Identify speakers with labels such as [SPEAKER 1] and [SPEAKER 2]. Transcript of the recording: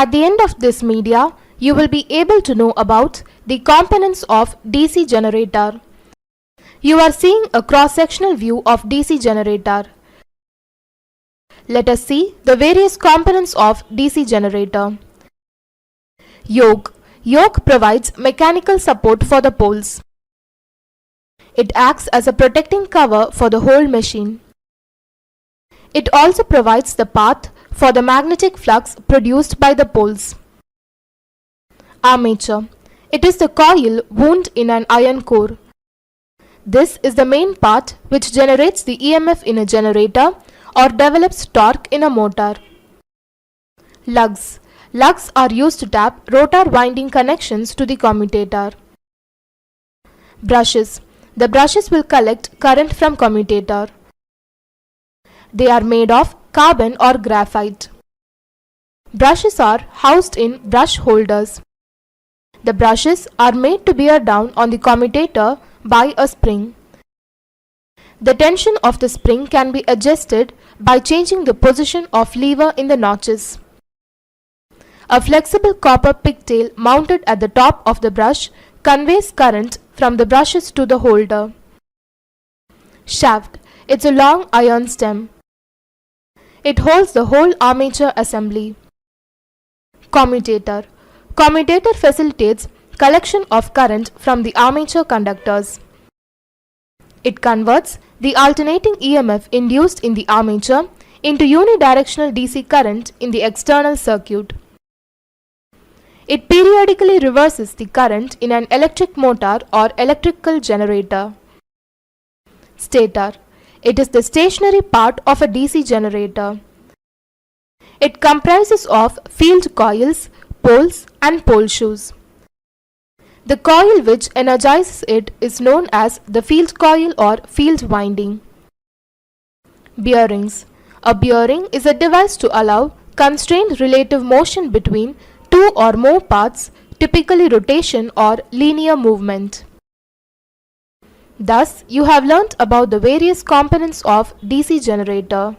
[SPEAKER 1] At the end of this media, you will be able to know about the components of DC generator. You are seeing a cross-sectional view of DC generator. Let us see the various components of DC generator. Yoke. Yoke provides mechanical support for the poles. It acts as a protecting cover for the whole machine. It also provides the path for the magnetic flux produced by the poles. Armature. It is the coil wound in an iron core. This is the main part which generates the EMF in a generator or develops torque in a motor. Lugs. Lugs are used to tap rotor winding connections to the commutator. Brushes. The brushes will collect current from commutator. They are made of carbon or graphite. Brushes are housed in brush holders. The brushes are made to bear down on the commutator by a spring. The tension of the spring can be adjusted by changing the position of lever in the notches. A flexible copper pigtail mounted at the top of the brush conveys current from the brushes to the holder. Shaft. It's a long iron stem. It holds the whole armature assembly. Commutator. Commutator facilitates collection of current from the armature conductors. It converts the alternating EMF induced in the armature into unidirectional DC current in the external circuit. It periodically reverses the current in an electric motor or electrical generator. Stator. It is the stationary part of a DC generator. It comprises of field coils, poles and pole shoes. The coil which energizes it is known as the field coil or field winding. Bearings. A bearing is a device to allow constrained relative motion between two or more parts, typically rotation or linear movement. Thus, you have learnt about the various components of DC generator.